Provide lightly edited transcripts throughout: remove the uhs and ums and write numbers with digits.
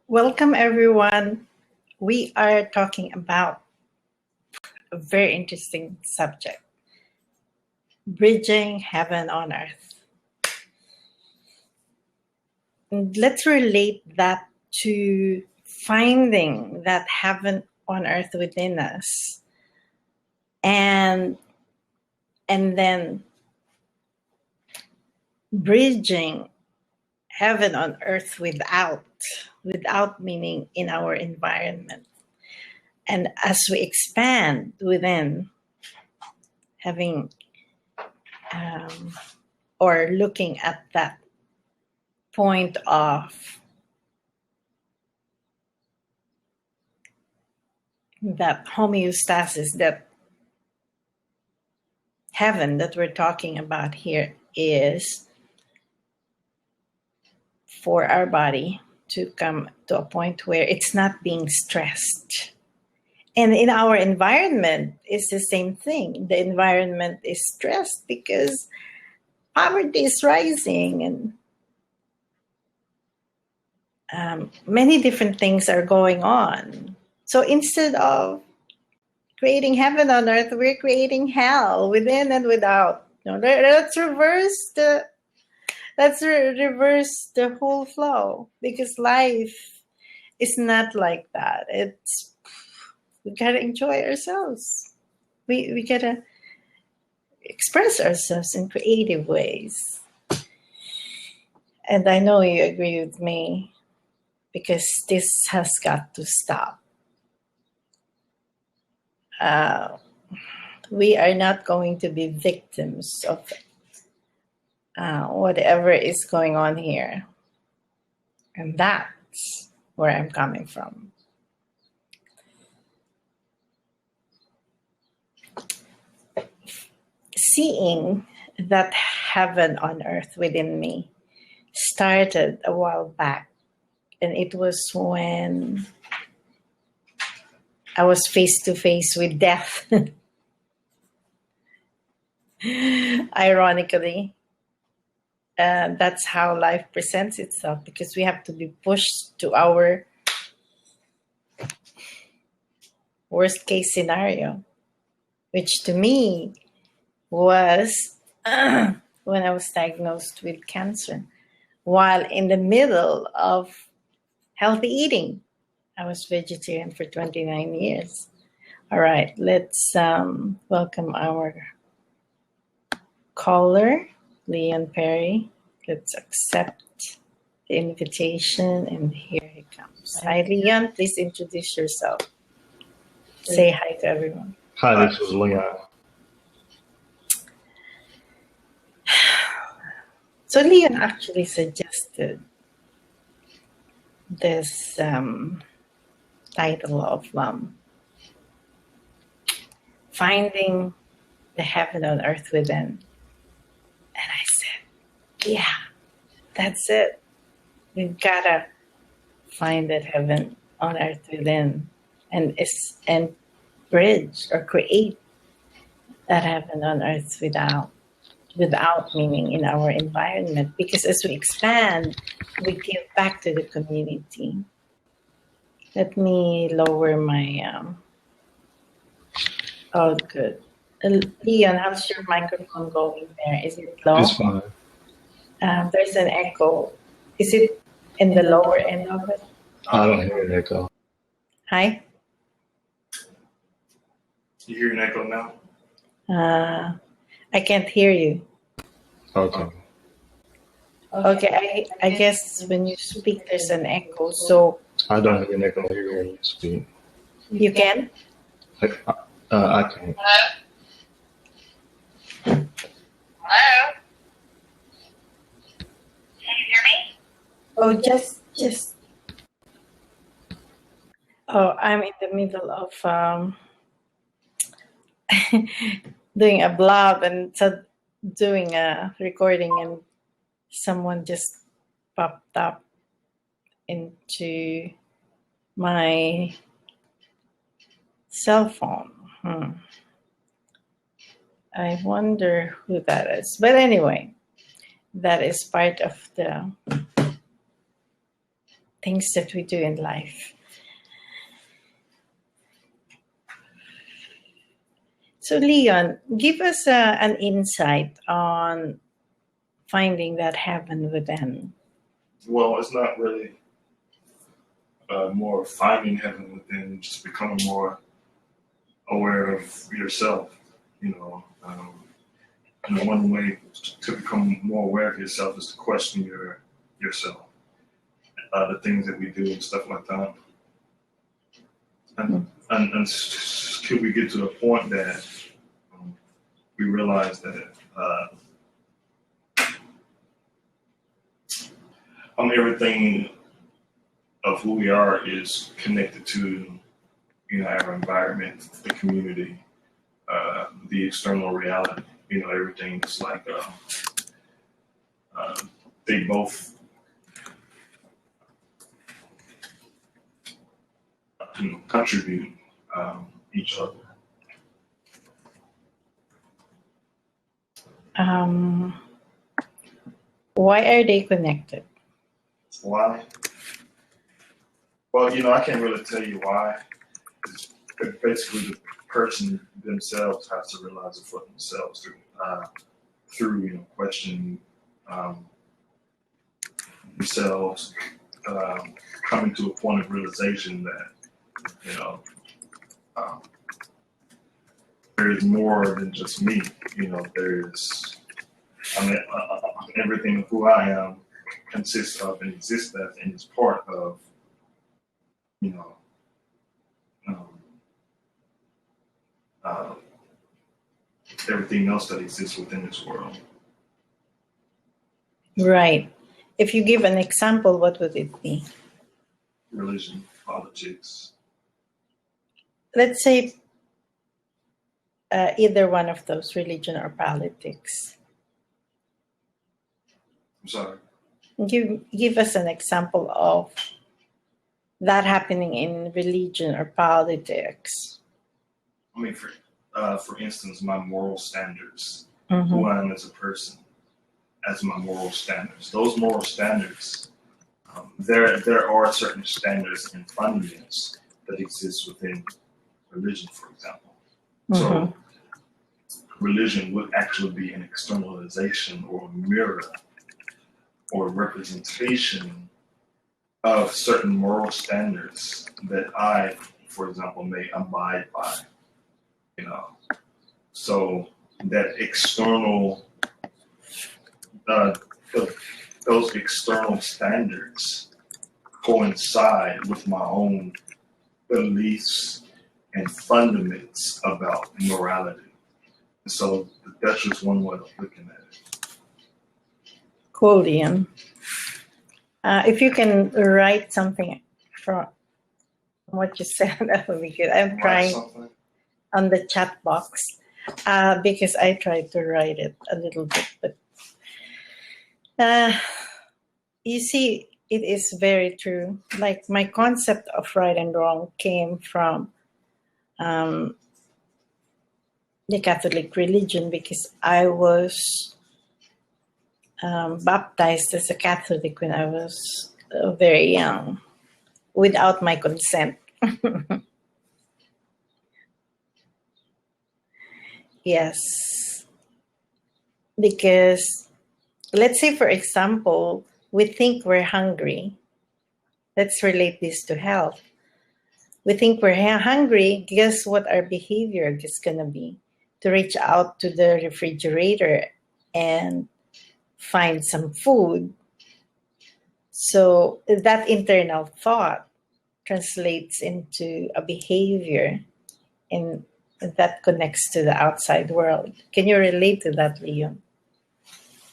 Welcome, everyone. We are talking about a very interesting subject, bridging heaven on earth. And let's relate that to finding that heaven on earth within us and then bridging heaven on earth without meaning in our environment. And as we expand within, having or looking at that point of that homeostasis, that heaven that we're talking about here is for our body to come to a point where it's not being stressed. And in our environment, it's the same thing. The environment is stressed because poverty is rising and many different things are going on. So instead of creating heaven on earth, we're creating hell within and without. Let's reverse the whole flow, because life is not like that. We gotta enjoy ourselves. We gotta express ourselves in creative ways. And I know you agree with me, because this has got to stop. We are not going to be victims of whatever is going on here. And that's where I'm coming from. Seeing that heaven on earth within me started a while back. And it was when I was face to face with death. Ironically. That's how life presents itself, because we have to be pushed to our worst case scenario, which to me was when I was diagnosed with cancer, while in the middle of healthy eating. I was vegetarian for 29 years. All right, let's welcome our caller, Leon Perry. Let's accept the invitation, and here he comes. Hi, Leon. Please introduce yourself. Say hi to everyone. Hi, this is Leon. So Leon actually suggested this title of Finding the Heaven on Earth Within. And I said, yeah, that's it. We've got to find that heaven on earth within and bridge or create that heaven on earth without meaning in our environment. Because as we expand, we give back to the community. Let me lower my, oh, good. Leon, how's your microphone going there? Is it low? It's fine. There's an echo. Is it in the lower end of it? I don't hear an echo. Hi? You hear an echo now? I can't hear you. Okay. Okay, I guess when you speak, there's an echo. So I don't have an echo here when you speak. you can? I can't. Hello? Can you hear me? Oh, just. Oh, I'm in the middle of doing a blog and doing a recording, and someone just popped up into my cell phone. I wonder who that is. But anyway, that is part of the things that we do in life. So Leon, give us an insight on finding that heaven within. Well, it's not really more finding heaven within, just becoming more aware of yourself. And one way to become more aware of yourself is to question yourself, the things that we do and stuff like that. And could we get to a point that we realize that everything of who we are is connected to our environment, the community, the external reality. Everything is like they both contribute each other. Why are they connected? Why? Well, I can't really tell you why. It's basically the person themselves has to realize it for themselves through questioning themselves, coming to a point of realization that there is more than just me. There's everything of who I am consists of and exists as and is part of everything else that exists within this world. Right. If you give an example, what would it be? Religion, politics. Let's say either one of those, religion or politics. I'm sorry. Give us an example of that happening in religion or politics. For instance, my moral standards, Mm-hmm. who I am as a person, as my moral standards. Those moral standards, there are certain standards and fundaments that exist within religion, for example. Mm-hmm. So religion would actually be an externalization or a mirror or a representation of certain moral standards that I, for example, may abide by. So that external, those external standards coincide with my own beliefs and fundaments about morality. And so that's just one way of looking at it. Cool, Ian. If you can write something from what you said, that would be good. I'm trying on the chat box because I tried to write it a little bit, but you see, it is very true. Like my concept of right and wrong came from the Catholic religion because I was baptized as a Catholic when I was very young, without my consent. Yes, because let's say, for example, we think we're hungry. Let's relate this to health. We think we're hungry. Guess what our behavior is going to be? To reach out to the refrigerator and find some food. So that internal thought translates into a behavior and that connects to the outside world. Can you relate to that, Leon?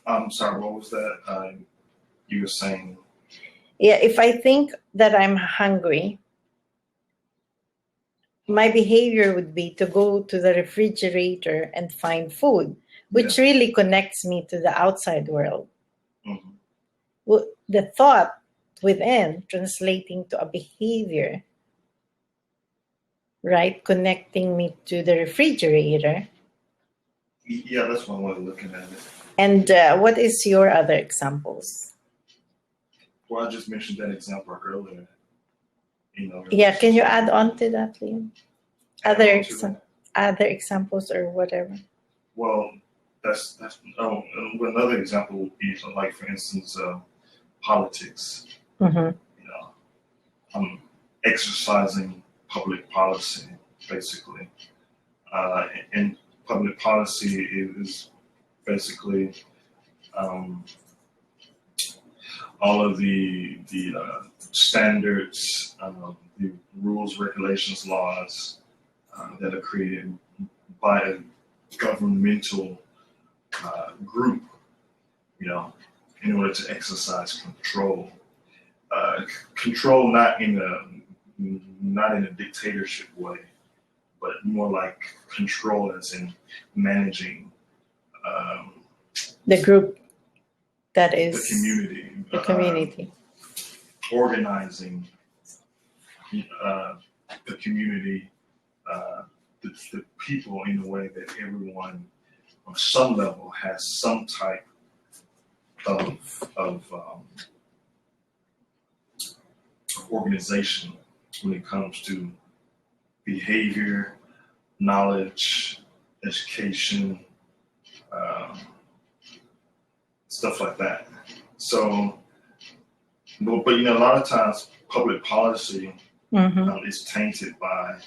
I'm sorry, what was that you were saying? Yeah, if I think that I'm hungry, my behavior would be to go to the refrigerator and find food, which really connects me to the outside world. Mm-hmm. Well, the thought within translating to a behavior, right? Connecting me to the refrigerator. Yeah, that's one way of looking at it. And what is your other examples? Well, I just mentioned that example earlier. Yeah, can you add on to that, Liam? Other Add on to that. other examples or whatever. Well, that's another example would be like, for instance, politics. Mm-hmm. Exercising public policy, basically, and public policy is basically all of the standards, the rules, regulations, laws that are created by a governmental group, in order to exercise control. Control not in a dictatorship way, but more like control as in managing the group that is the community, the community. Organizing the community, the people in a way that everyone on some level has some type of organization when it comes to behavior, knowledge, education, stuff like that. So, but a lot of times public policy is tainted by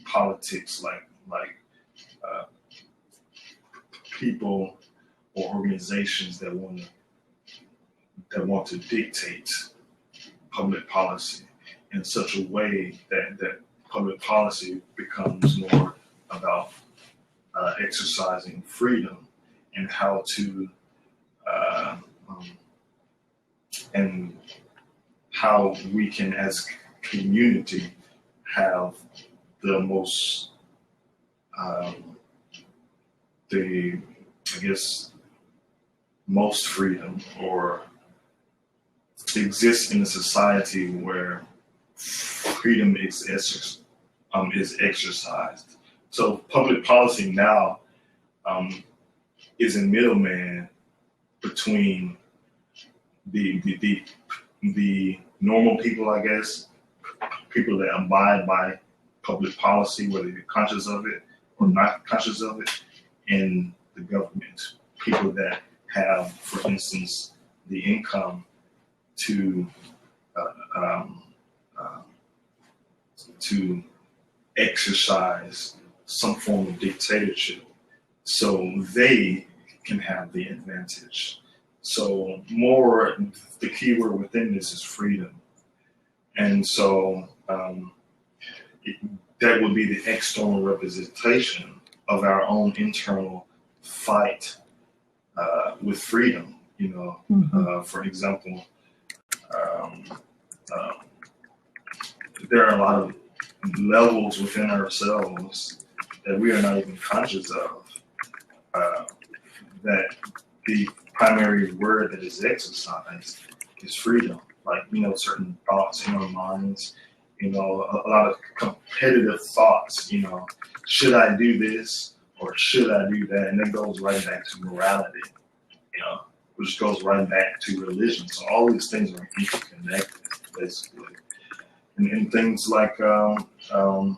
politics, like people or organizations that want to dictate public policy in such a way that public policy becomes more about exercising freedom and how to and how we can, as community, have the most most freedom, or exist in a society where freedom is exercised. So public policy now is a middleman between the normal people, I guess, people that abide by public policy, whether you're conscious of it or not conscious of it, and the government, people that have, for instance, the income to exercise some form of dictatorship, so they can have the advantage. So more, the key word within this is freedom. And so that would be the external representation of our own internal fight with freedom. For example, there are a lot of levels within ourselves that we are not even conscious of, that the primary word that is exercised is freedom. Like, certain thoughts in our minds, a lot of competitive thoughts, should I do this or should I do that? And that goes right back to morality, which goes right back to religion. So all these things are interconnected, basically. And things like, who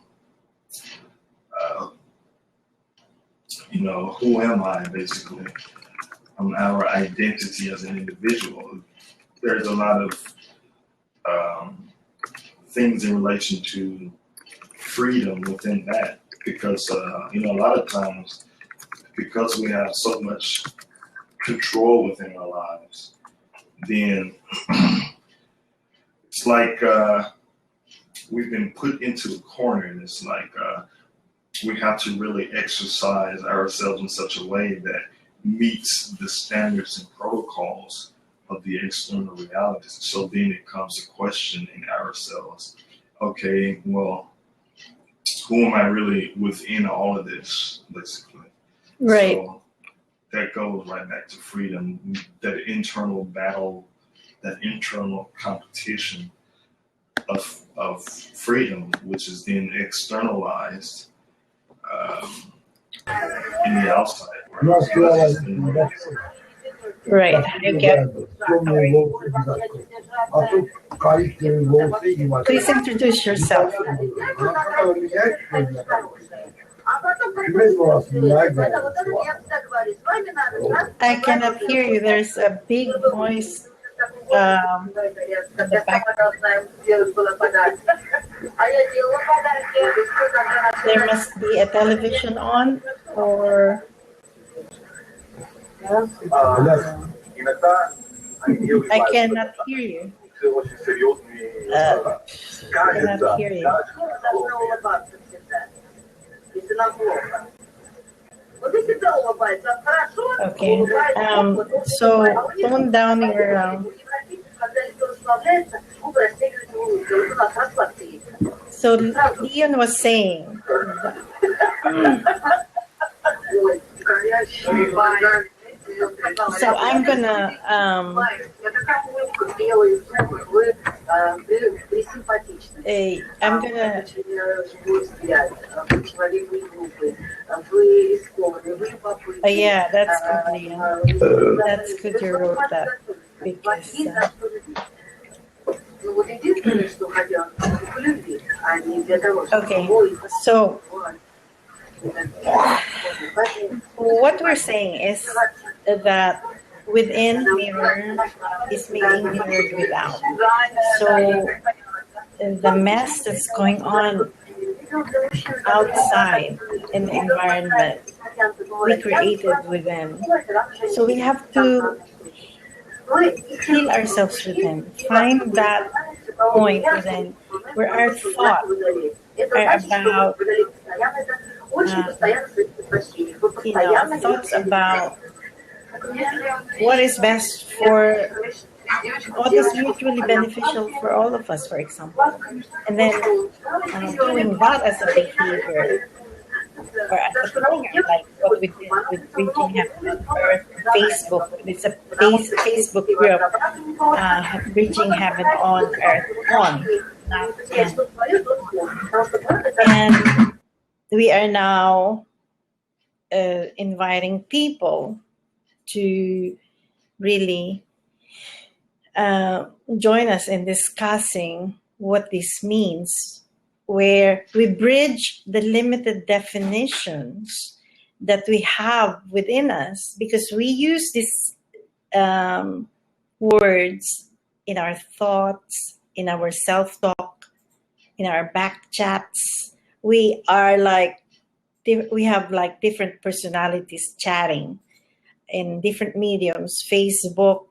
am I, basically? Our identity as an individual. There's a lot of things in relation to freedom within that, because a lot of times, because we have so much control within our lives, then it's like we've been put into a corner, and it's like we have to really exercise ourselves in such a way that meets the standards and protocols of the external realities. So then it comes to questioning ourselves. Okay, well, who am I really within all of this, basically? Right. So that goes right back to freedom, that internal battle, that internal competition of freedom, which is then externalized in the outside world. Right. You get. Please introduce yourself. I cannot hear you. There's a big noise in the back. There must be a television on, or I cannot hear you. Cannot hear you. Okay. So tone down your. So Leon was saying. So I'm gonna. I'm gonna. Yeah, that's good, Leon. That's good you wrote that because. Okay, so what we're saying is that within mirror is being mirrored without. So the mess that's going on outside in the environment, we created within. So we have to heal ourselves within. Find that point within where our thoughts are about, thoughts about what is best for, what is mutually beneficial for all of us, for example. And then doing that as a behavior or as a program, like what we did with Reaching Heaven on Earth, Facebook. It's a Facebook group, Reaching Heaven on Earth, not and we are now inviting people to really join us in discussing what this means, where we bridge the limited definitions that we have within us, because we use these words in our thoughts, in our self-talk, in our back chats. We are like, we have like different personalities chatting in different mediums, Facebook,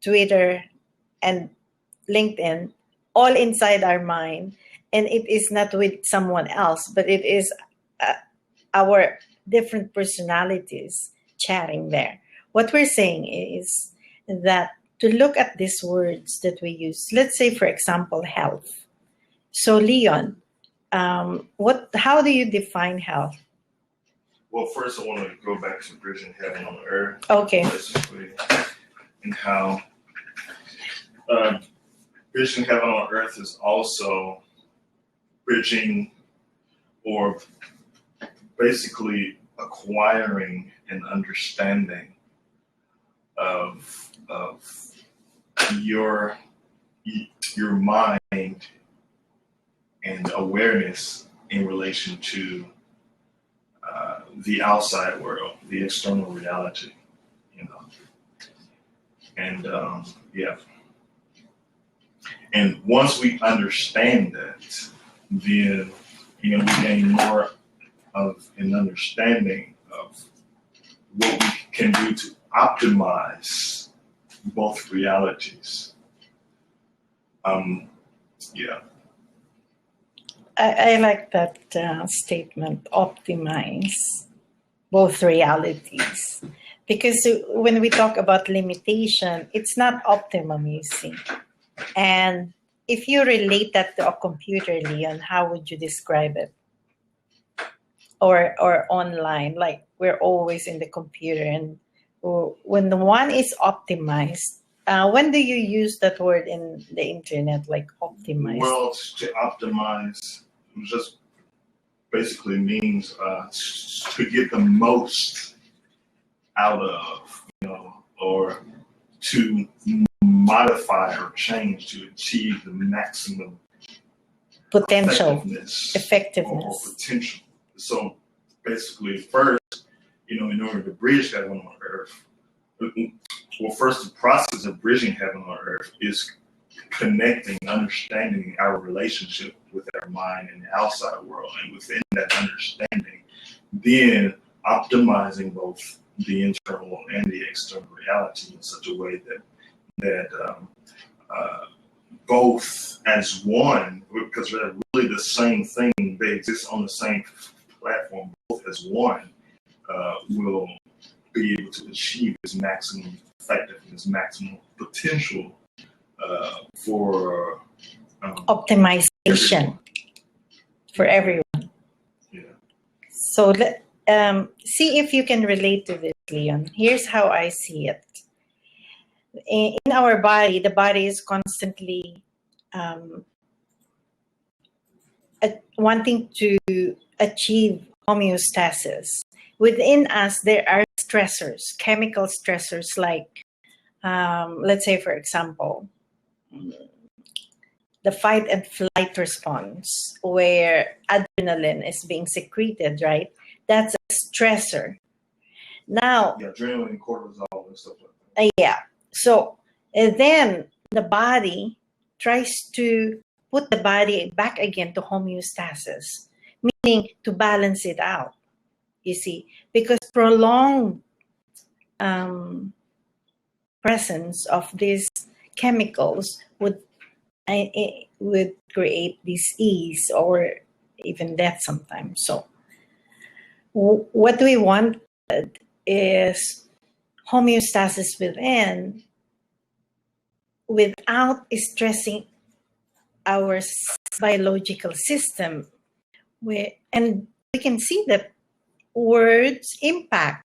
Twitter, and LinkedIn, all inside our mind. And it is not with someone else, but it is our different personalities chatting there. What we're saying is that to look at these words that we use, let's say, for example, health. So Leon, how do you define health? Well, first I want to go back to Bridging Heaven on Earth. Okay. Basically, and how Bridging Heaven on Earth is also bridging, or basically acquiring an understanding of your mind and awareness in relation to the outside world, the external reality, and and once we understand that, then we gain more of an understanding of what we can do to optimize both realities. I like that statement, optimize both realities. Because when we talk about limitation, it's not optimum, you see. And if you relate that to a computer, Leon, how would you describe it? Or online, like we're always in the computer. And when the one is optimized, when do you use that word in the internet, like optimize? Well, to optimize just basically means to get the most out of, or to modify or change to achieve the maximum Potential, effectiveness. effectiveness. Or potential. So basically, first, in order to bridge heaven on earth, well, first, the process of bridging heaven on earth is connecting, understanding our relationship with our mind and the outside world, and within that understanding, then optimizing both the internal and the external reality in such a way that both as one, because they're really the same thing, they exist on the same platform, both as one, will be able to achieve its maximum effectiveness, maximum potential for optimization everyone. for everyone. Yeah. So see if you can relate to this, Leon. Here's how I see it. In our body, the body is constantly wanting to achieve homeostasis. Within us, there are stressors, chemical stressors like, let's say, for example, the fight and flight response, where adrenaline is being secreted, right? That's a stressor. Now, Adrenaline, cortisol, and stuff like that. yeah. So then the body tries to put the body back again to homeostasis, meaning to balance it out, you see, because prolonged presence of these chemicals would create disease or even death sometimes. So what we want is homeostasis within, without stressing our biological system. And we can see that words impact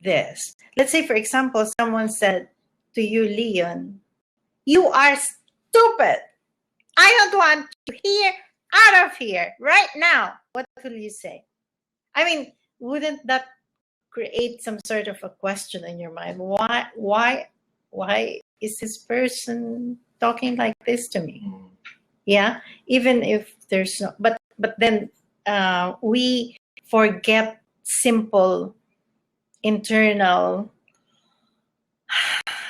this. Let's say, for example, someone said to you, Leon, "You are stupid. I don't want you here, out of here, right now." What will you say? I mean, wouldn't that create some sort of a question in your mind? Why is this person talking like this to me? Yeah, even if there's no, but then we forget simple internal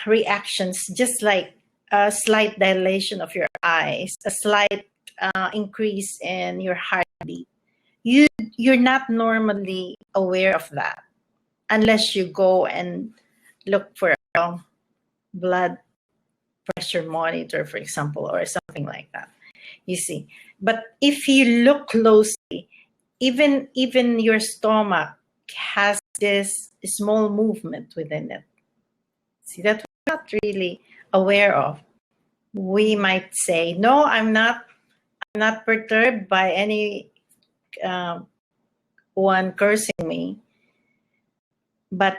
reactions, just like a slight dilation of your eyes, a slight increase in your heartbeat. You're not normally aware of that unless you go and look for a blood pressure monitor, for example, or something like that. You see, but if you look closely, even your stomach has this small movement within it. See, that we're not really aware of. We might say, "No, I'm not perturbed by any one cursing me," but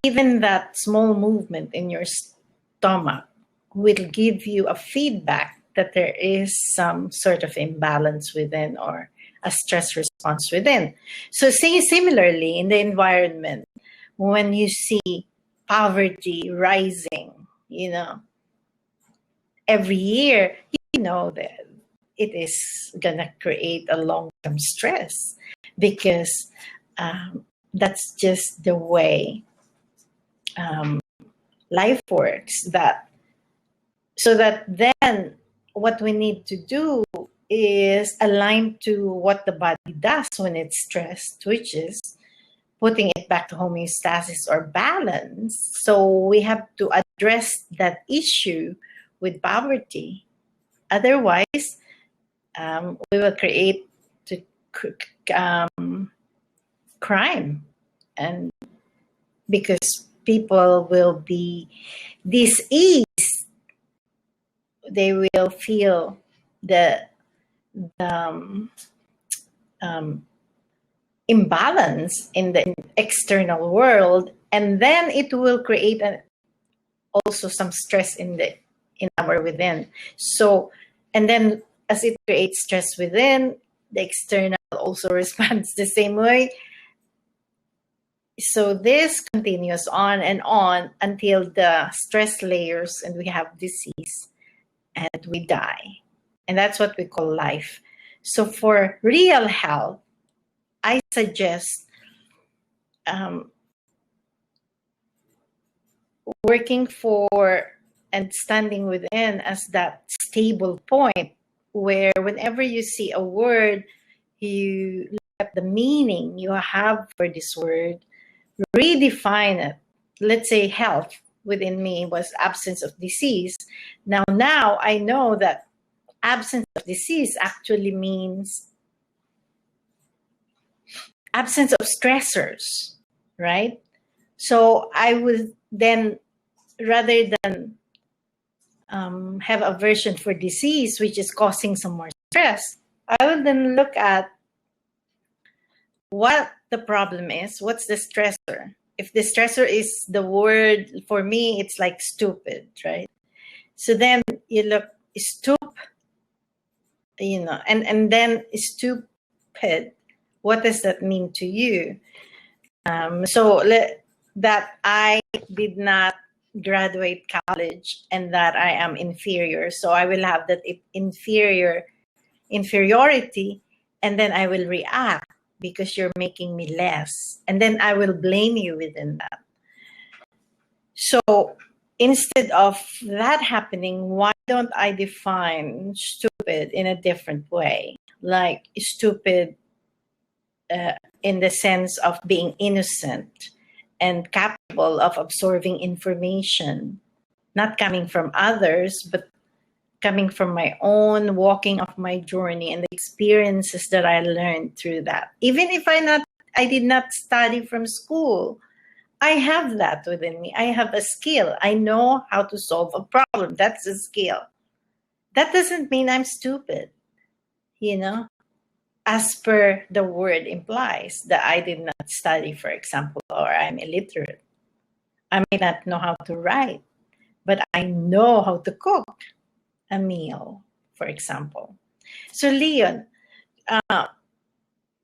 even that small movement in your stomach will give you a feedback that there is some sort of imbalance within or a stress response within. So say similarly in the environment, when you see poverty rising, every year, that it is gonna create a long-term stress, because that's just the way life works. So that then what we need to do is align to what the body does when it's stressed, which is putting it back to homeostasis or balance. So we have to address that issue with poverty. Otherwise, we will create crime, and because people will be diseased, they will feel the imbalance in the external world, and then it will create also some stress in our within. So, and then as it creates stress within, the external also responds the same way. So this continues on and on until the stress layers and we have disease and we die. And that's what we call life. So for real health, I suggest working for and standing within as that stable point where whenever you see a word, you look at the meaning you have for this word, redefine it. Let's say health within me was absence of disease. Now I know that absence of disease actually means absence of stressors, right? So I would then, rather than have aversion for disease, which is causing some more stress, I will then look at what the problem is. What's the stressor? If the stressor is the word, for me, it's like stupid, right? So then you look, stoop, and then stupid, what does that mean to you? That I did not graduate college and that I am inferior. So I will have that inferiority, and then I will react because you're making me less. And then I will blame you within that. So instead of that happening, why don't I define stupid in a different way? Like stupid in the sense of being innocent and capable of absorbing information, not coming from others, but coming from my own walking of my journey and the experiences that I learned through that. Even if I did not study from school, I have that within me. I have a skill. I know how to solve a problem. That's a skill. That doesn't mean I'm stupid, as per the word implies, that I did not study, for example, or I'm illiterate. I may not know how to write, but I know how to cook a meal, for example. So Leon,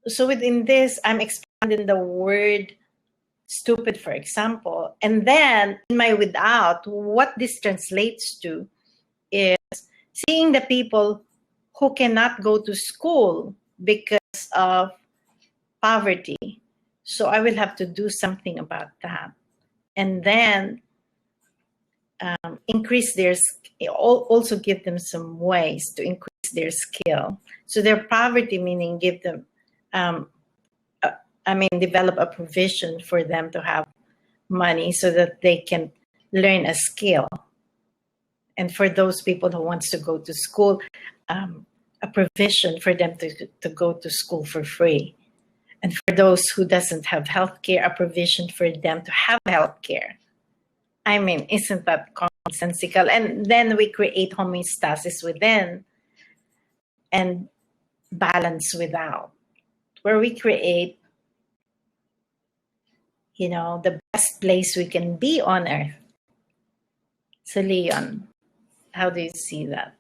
so within this, I'm expanding the word stupid, for example. And then in my without, what this translates to is seeing the people who cannot go to school because of poverty. So I will have to do something about that. And then also give them some ways to increase their skill. So their poverty, meaning give them, develop a provision for them to have money so that they can learn a skill. And for those people who wants to go to school, a provision for them to go to school for free. And for those who doesn't have healthcare, a provision for them to have healthcare. I mean, isn't that commonsensical? And then we create homeostasis within and balance without, where we create, the best place we can be on earth. So Leon, how do you see that?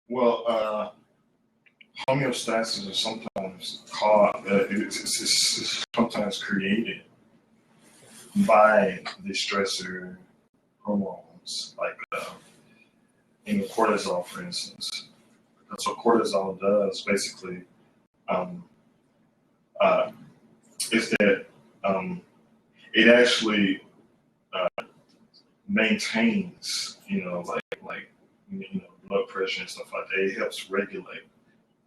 Well, homeostasis is sometimes it's sometimes created by the stressor hormones, like cortisol, for instance. That's what cortisol does, basically. Is that it actually maintains, blood pressure and stuff like that. It helps regulate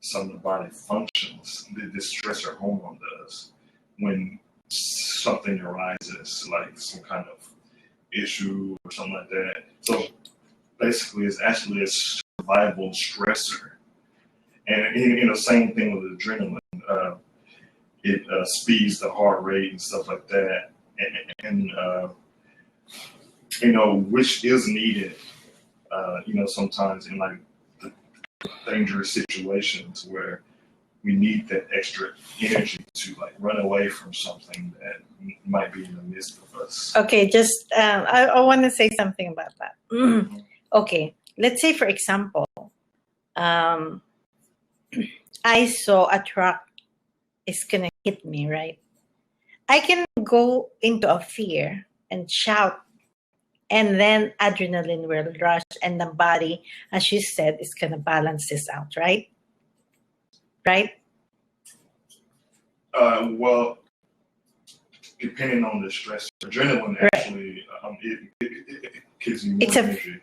some of the body functions. This stressor hormone does when something arises, like some kind of issue or something like that. So basically, it's actually a survival stressor. And same thing with adrenaline. It speeds the heart rate and stuff like that, and which is needed. Sometimes in like the dangerous situations where we need that extra energy to like run away from something that might be in the midst of us. Okay, just I want to say something about that. Mm-hmm. Okay, let's say for example, I saw a truck is gonna hit me, right? I can go into a fear and shout, and then adrenaline will rush, and the body, as you said, is going to balance this out, right? Right? Well, depending on the stress, adrenaline actually it gives you more It's a energy.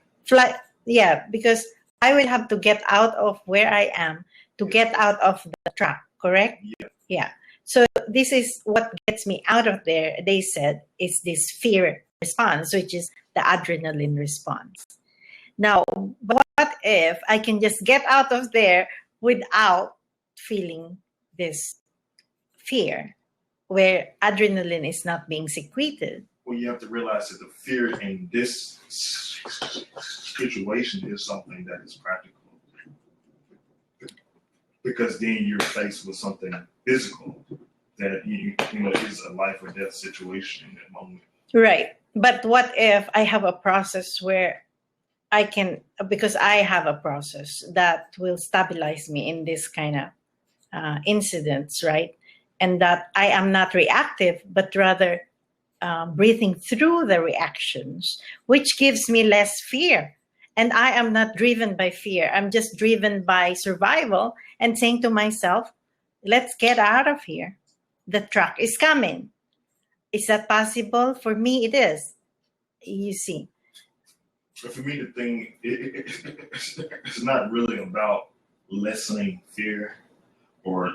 Yeah, because I will have to get out of where I am to get out of the trap, correct? Yeah. Yeah. So this is what gets me out of there, they said, is this fear response, which is the adrenaline response. Now, what if I can just get out of there without feeling this fear, where adrenaline is not being secreted? Well, you have to realize that the fear in this situation is something that is practical. Because then you're faced with something physical that you know is a life or death situation in that moment. Right. But what if I have a process where I can, because I have a process that will stabilize me in this kind of incidents, right? And that I am not reactive, but rather breathing through the reactions, which gives me less fear. And I am not driven by fear. I'm just driven by survival and saying to myself, let's get out of here. The truck is coming. Is that possible? For me, it is. You see. But for me, the thing, it's not really about lessening fear or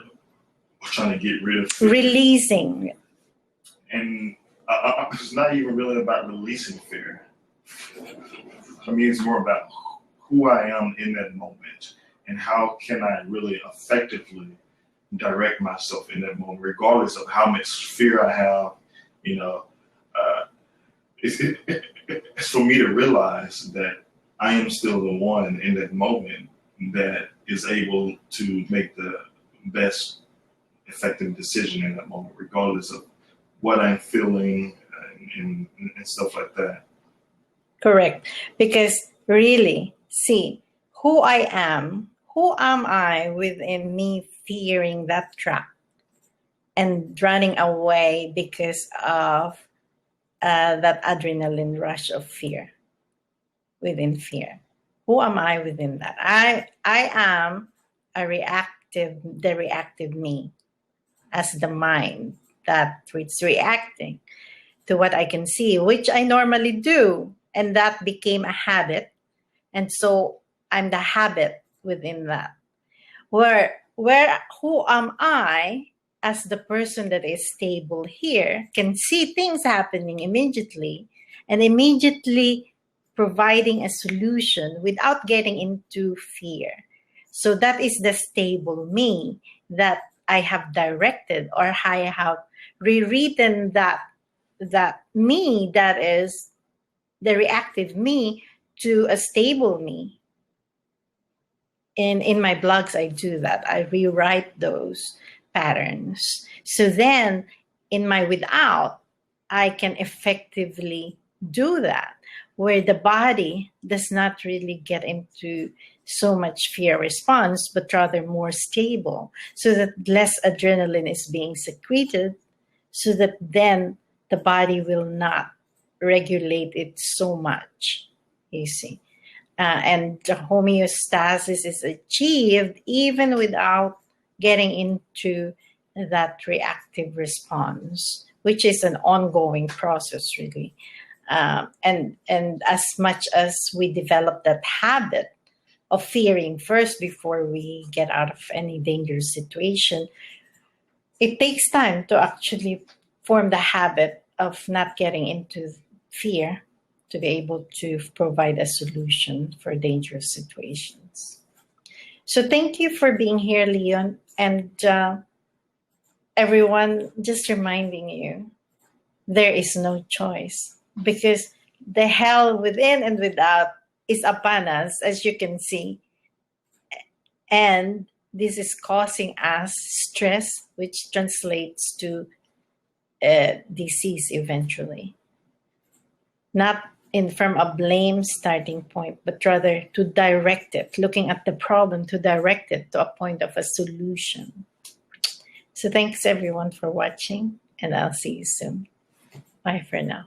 trying to get rid of fear. Releasing. And it's not even really about releasing fear. I mean, it's more about who I am in that moment and how can I really effectively direct myself in that moment, regardless of how much fear I have. You know, it's for me to realize that I am still the one in that moment that is able to make the best effective decision in that moment, regardless of what I'm feeling and stuff like that. Correct. Because really, see, who am I within me fearing that trap and running away because of that adrenaline rush of fear, within fear? Who am I within that? I am the reactive me, as the mind that is reacting to what I can see, which I normally do. And that became a habit. And so I'm the habit within that. Who am I as the person that is stable here, can see things happening immediately and immediately providing a solution without getting into fear. So that is the stable me that I have directed, or I have rewritten that me that is the reactive me to a stable me. In my blogs, I do that. I rewrite those patterns. So then in my without, I can effectively do that, where the body does not really get into so much fear response, but rather more stable, so that less adrenaline is being secreted, so that then the body will not regulate it so much, you see. And the homeostasis is achieved even without getting into that reactive response, which is an ongoing process, really. And as much as we develop that habit of fearing first before we get out of any dangerous situation, it takes time to actually form the habit of not getting into fear to be able to provide a solution for dangerous situations. So thank you for being here, Leon. And everyone, just reminding you, there is no choice, because the hell within and without is upon us, as you can see. And this is causing us stress, which translates to disease eventually. Not from a blame starting point, but rather to direct it, looking at the problem to direct it to a point of a solution. So thanks everyone for watching, and I'll see you soon. Bye for now.